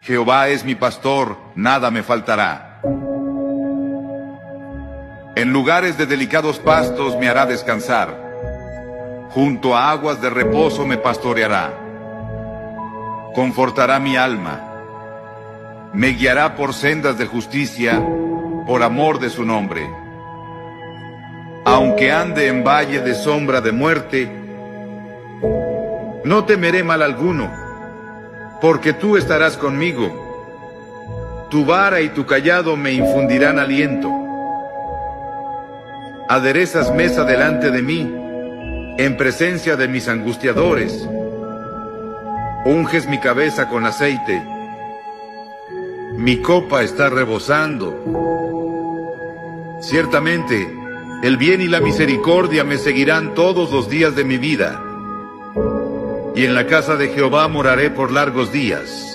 Jehová es mi pastor, nada me faltará. En lugares de delicados pastos me hará descansar. Junto a aguas de reposo me pastoreará. Confortará mi alma. Me guiará por sendas de justicia, por amor de su nombre. Aunque ande en valle de sombra de muerte, no temeré mal alguno, porque tú estarás conmigo. Tu vara y tu cayado me infundirán aliento. Aderezas mesa delante de mí, en presencia de mis angustiadores. Unges mi cabeza con aceite. Mi copa está rebosando. Ciertamente, el bien y la misericordia me seguirán todos los días de mi vida, y en la casa de Jehová moraré por largos días.